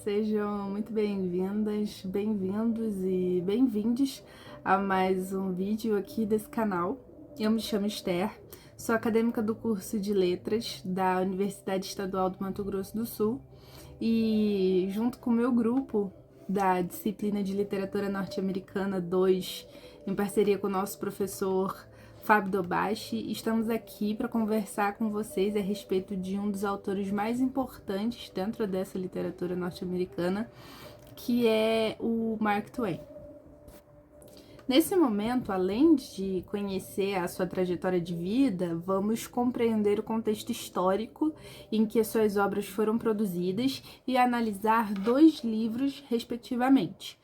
sejam muito bem-vindas, bem-vindos e bem-vindes a mais um vídeo aqui desse canal. Eu me chamo Esther, sou acadêmica do curso de Letras da Universidade Estadual do Mato Grosso do Sul e junto com o meu grupo da disciplina de Literatura Norte-Americana 2, em parceria com o nosso professor Fábio Dobashi, estamos aqui para conversar com vocês a respeito de um dos autores mais importantes dentro dessa literatura norte-americana, que é o Mark Twain. Nesse momento, além de conhecer a sua trajetória de vida, vamos compreender o contexto histórico em que suas obras foram produzidas e analisar dois livros, respectivamente,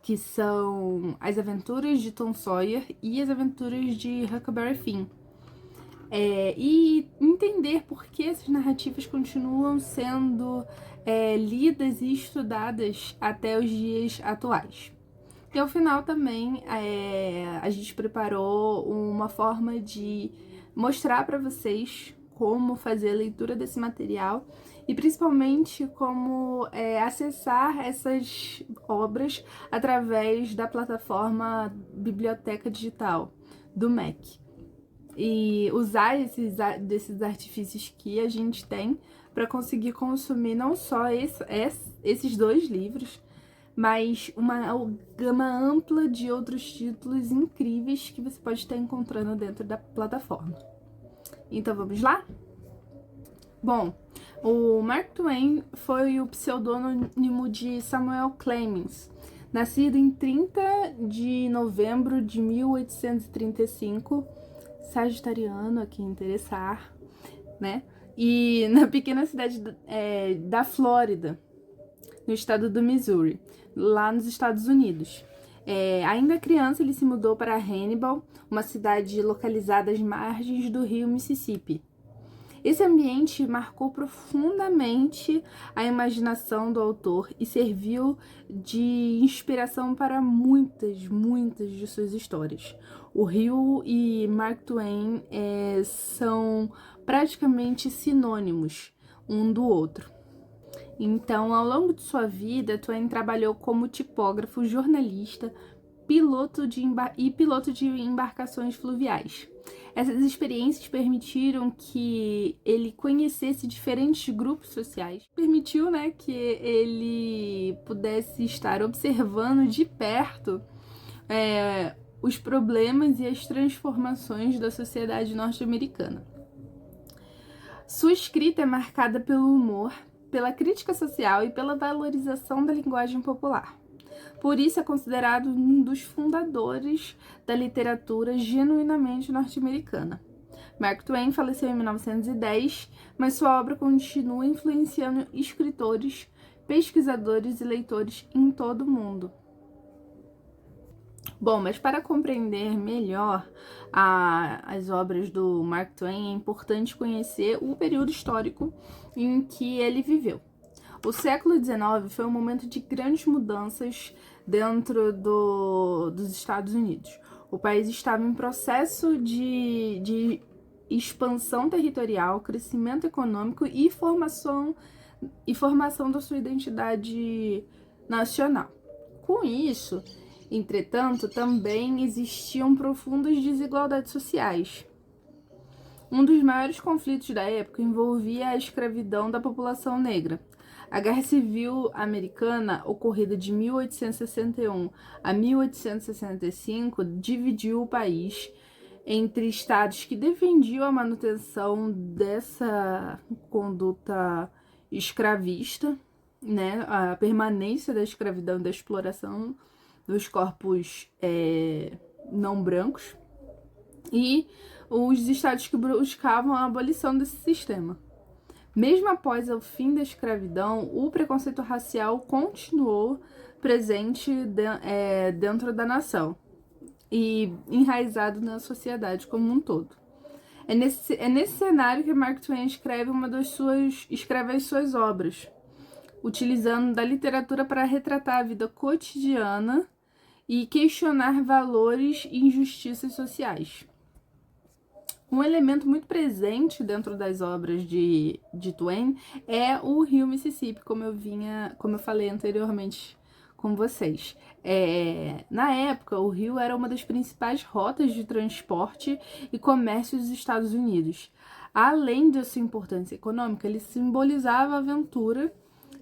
que são As Aventuras de Tom Sawyer e As Aventuras de Huckleberry Finn. E entender por que essas narrativas continuam sendo lidas e estudadas até os dias atuais. E ao final também a gente preparou uma forma de mostrar para vocês como fazer a leitura desse material e principalmente como acessar essas obras através da plataforma Biblioteca Digital do MEC. E usar desses artifícios que a gente tem para conseguir consumir não só esses dois livros, mas uma gama ampla de outros títulos incríveis que você pode estar encontrando dentro da plataforma. Então vamos lá? Bom, o Mark Twain foi o pseudônimo de Samuel Clemens, nascido em 30 de novembro de 1835, sagitariano, a quem interessar, né? E na pequena cidade da Flórida, no estado do Missouri, lá nos Estados Unidos. Ainda criança, ele se mudou para Hannibal, uma cidade localizada às margens do rio Mississippi. Esse ambiente marcou profundamente a imaginação do autor e serviu de inspiração para muitas de suas histórias. O rio e Mark Twain são praticamente sinônimos um do outro. Então, ao longo de sua vida, Twain trabalhou como tipógrafo, jornalista, piloto de embarcações fluviais. Essas experiências permitiram que ele conhecesse diferentes grupos sociais, permitiu, que ele pudesse estar observando de perto os problemas e as transformações da sociedade norte-americana. Sua escrita é marcada pelo humor, pela crítica social e pela valorização da linguagem popular. Por isso é considerado um dos fundadores da literatura genuinamente norte-americana. Mark Twain faleceu em 1910, mas sua obra continua influenciando escritores, pesquisadores e leitores em todo o mundo. Bom, mas para compreender melhor as obras do Mark Twain, é importante conhecer o período histórico em que ele viveu. O século XIX foi um momento de grandes mudanças dentro dos Estados Unidos. O país estava em processo de expansão territorial, crescimento econômico e formação da sua identidade nacional. Com isso, entretanto, também existiam profundas desigualdades sociais. Um dos maiores conflitos da época envolvia a escravidão da população negra. A Guerra Civil Americana, ocorrida de 1861 a 1865, dividiu o país entre estados que defendiam a manutenção dessa conduta escravista, a permanência da escravidão e da exploração dos corpos não brancos, e os estados que buscavam a abolição desse sistema. Mesmo após o fim da escravidão, o preconceito racial continuou presente dentro da nação e enraizado na sociedade como um todo. É nesse cenário que Mark Twain escreve as suas obras, utilizando da literatura para retratar a vida cotidiana e questionar valores e injustiças sociais. Um elemento muito presente dentro das obras de Twain é o rio Mississippi, como eu falei anteriormente com vocês. Na época, o rio era uma das principais rotas de transporte e comércio dos Estados Unidos. Além de sua importância econômica, ele simbolizava aventura,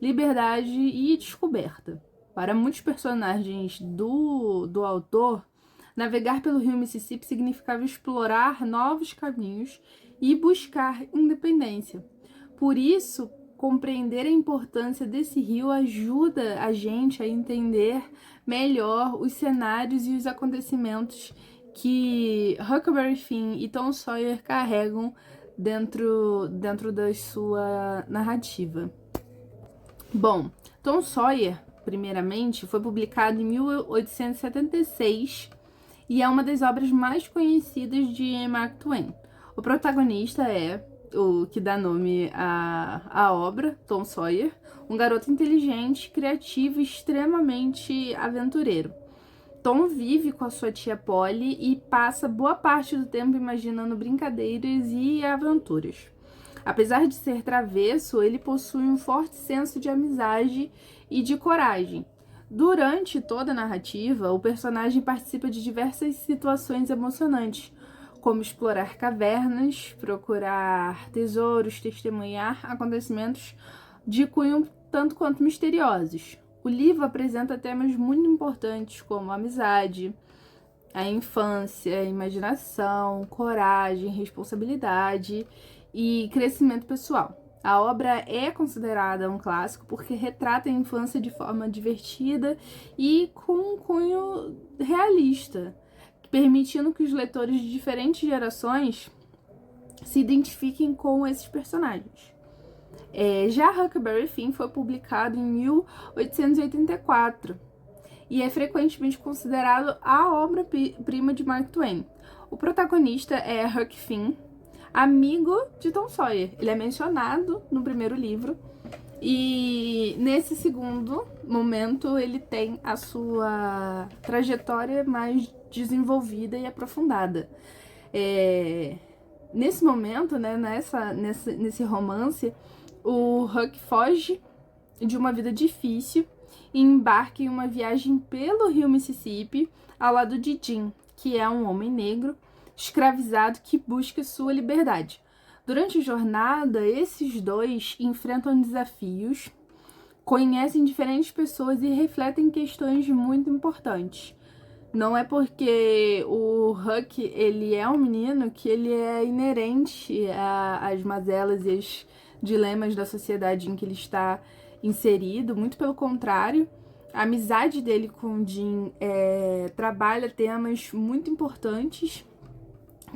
liberdade e descoberta. Para muitos personagens do autor, navegar pelo rio Mississippi significava explorar novos caminhos e buscar independência. Por isso, compreender a importância desse rio ajuda a gente a entender melhor os cenários e os acontecimentos que Huckleberry Finn e Tom Sawyer carregam dentro da sua narrativa. Bom, Tom Sawyer, primeiramente, foi publicado em 1876 e é uma das obras mais conhecidas de Mark Twain. O protagonista é o que dá nome à obra, Tom Sawyer, um garoto inteligente, criativo e extremamente aventureiro. Tom vive com a sua tia Polly e passa boa parte do tempo imaginando brincadeiras e aventuras. Apesar de ser travesso, ele possui um forte senso de amizade e de coragem. Durante toda a narrativa, o personagem participa de diversas situações emocionantes, como explorar cavernas, procurar tesouros, testemunhar acontecimentos de cunho tanto quanto misteriosos. O livro apresenta temas muito importantes como a amizade, a infância, a imaginação, coragem, responsabilidade e crescimento pessoal. A obra é considerada um clássico porque retrata a infância de forma divertida e com um cunho realista, permitindo que os leitores de diferentes gerações se identifiquem com esses personagens. Já Huckleberry Finn foi publicado em 1884 e é frequentemente considerado a obra-prima de Mark Twain. O protagonista é Huck Finn, amigo de Tom Sawyer. Ele é mencionado no primeiro livro e nesse segundo momento ele tem a sua trajetória mais desenvolvida e aprofundada. Nesse momento, né, nesse romance, o Huck foge de uma vida difícil e embarca em uma viagem pelo rio Mississippi ao lado de Jim, que é um homem negro escravizado que busca sua liberdade. Durante a jornada, esses dois enfrentam desafios, conhecem diferentes pessoas e refletem questões muito importantes. Não é porque o Huck ele é um menino que ele é inerente às mazelas e aos dilemas da sociedade em que ele está inserido, muito pelo contrário. A amizade dele com o Jim trabalha temas muito importantes,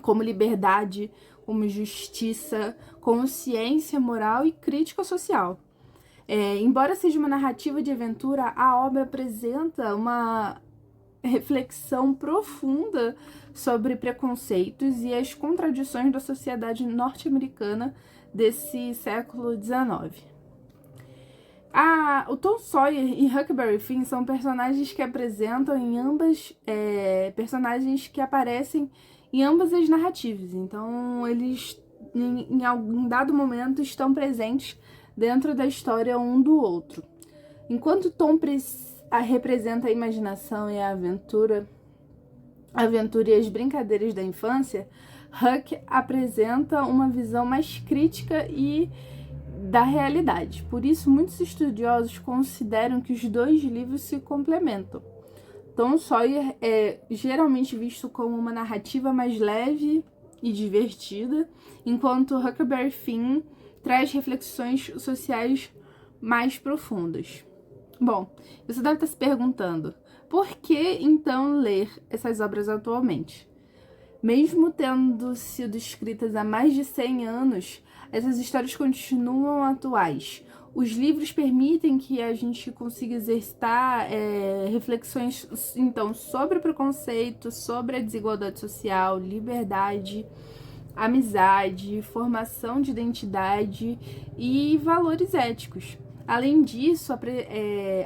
como liberdade, como justiça, consciência moral e crítica social. Embora seja uma narrativa de aventura, a obra apresenta uma reflexão profunda sobre preconceitos e as contradições da sociedade norte-americana desse século XIX. O Tom Sawyer e Huckleberry Finn são personagens que personagens que aparecem em ambas as narrativas. Então, eles, em algum dado momento, estão presentes dentro da história um do outro. Enquanto Tom representa a imaginação e a aventura e as brincadeiras da infância, Huck apresenta uma visão mais crítica e da realidade. Por isso, muitos estudiosos consideram que os dois livros se complementam. Tom Sawyer é geralmente visto como uma narrativa mais leve e divertida, enquanto Huckleberry Finn traz reflexões sociais mais profundas. Bom, você deve estar se perguntando, por que então ler essas obras atualmente? Mesmo tendo sido escritas há mais de 100 anos, essas histórias continuam atuais. Os livros permitem que a gente consiga exercitar reflexões então, sobre preconceito, sobre a desigualdade social, liberdade, amizade, formação de identidade e valores éticos. Além disso,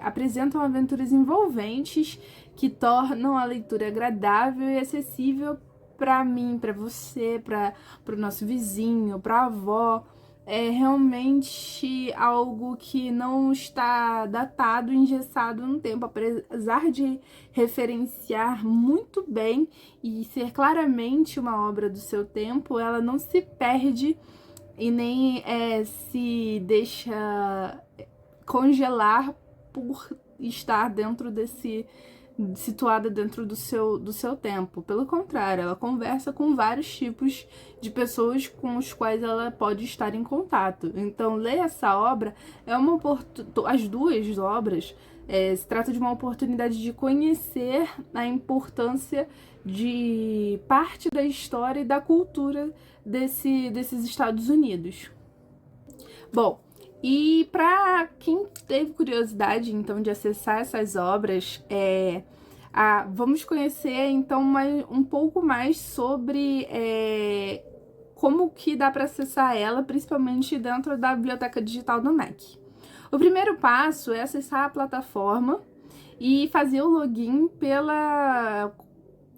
apresentam aventuras envolventes que tornam a leitura agradável e acessível para mim, para você, para o nosso vizinho, para a avó, é realmente algo que não está datado, engessado no tempo, apesar de referenciar muito bem e ser claramente uma obra do seu tempo, ela não se perde e nem se deixa congelar por estar dentro situada dentro do seu tempo. Pelo contrário, ela conversa com vários tipos de pessoas com os quais ela pode estar em contato. Então, ler essa obra é uma as duas obras se trata de uma oportunidade de conhecer a importância de parte da história e da cultura desses Estados Unidos. Bom, e para quem teve curiosidade, então, de acessar essas obras, vamos conhecer, então, um pouco mais sobre como que dá para acessar ela, principalmente dentro da biblioteca digital do MEC. O primeiro passo é acessar a plataforma e fazer o login pela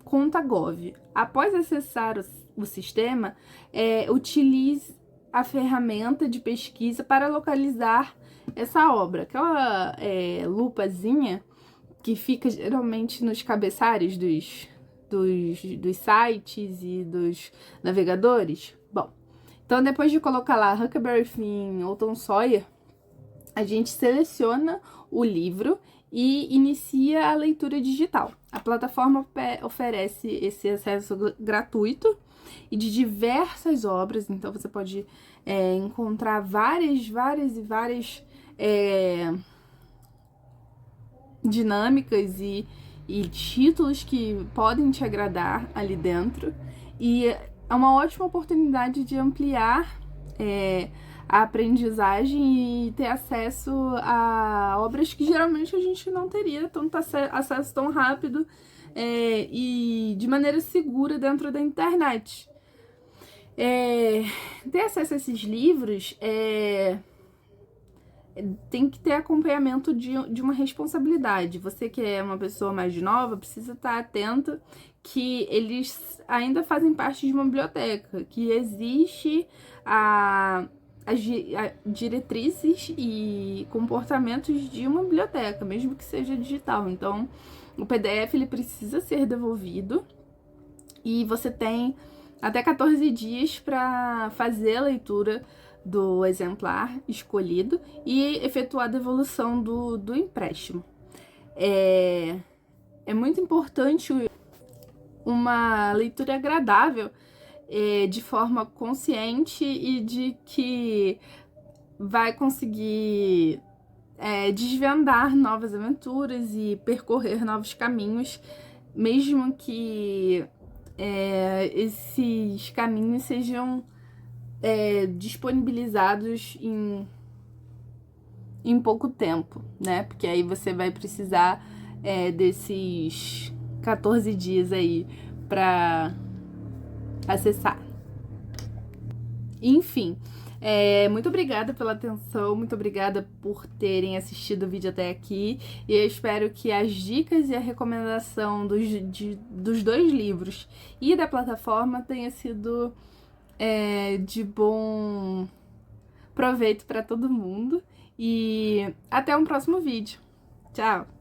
conta Gov. Após acessar o sistema, utilize a ferramenta de pesquisa para localizar essa obra. Aquela lupazinha que fica geralmente nos cabeçalhos dos sites e dos navegadores. Bom, então depois de colocar lá Huckleberry Finn ou Tom Sawyer, a gente seleciona o livro e inicia a leitura digital. A plataforma oferece esse acesso gratuito e de diversas obras, então você pode encontrar várias dinâmicas e títulos que podem te agradar ali dentro, e é uma ótima oportunidade de ampliar a aprendizagem e ter acesso a obras que geralmente a gente não teria tanto acesso tão rápido e de maneira segura dentro da internet. Ter acesso a esses livros tem que ter acompanhamento de uma responsabilidade. Você que é uma pessoa mais nova precisa estar atento que eles ainda fazem parte de uma biblioteca, que existe as diretrizes e comportamentos de uma biblioteca, mesmo que seja digital. Então, o PDF ele precisa ser devolvido e você tem até 14 dias para fazer a leitura do exemplar escolhido e efetuar a devolução do empréstimo. É muito importante uma leitura agradável, de forma consciente e de que vai conseguir desvendar novas aventuras e percorrer novos caminhos, mesmo que esses caminhos sejam disponibilizados em pouco tempo, né? Porque aí você vai precisar desses 14 dias aí para acessar. Enfim, muito obrigada pela atenção, muito obrigada por terem assistido o vídeo até aqui, e eu espero que as dicas e a recomendação dos dois livros e da plataforma tenha sido de bom proveito para todo mundo, e até um próximo vídeo. Tchau!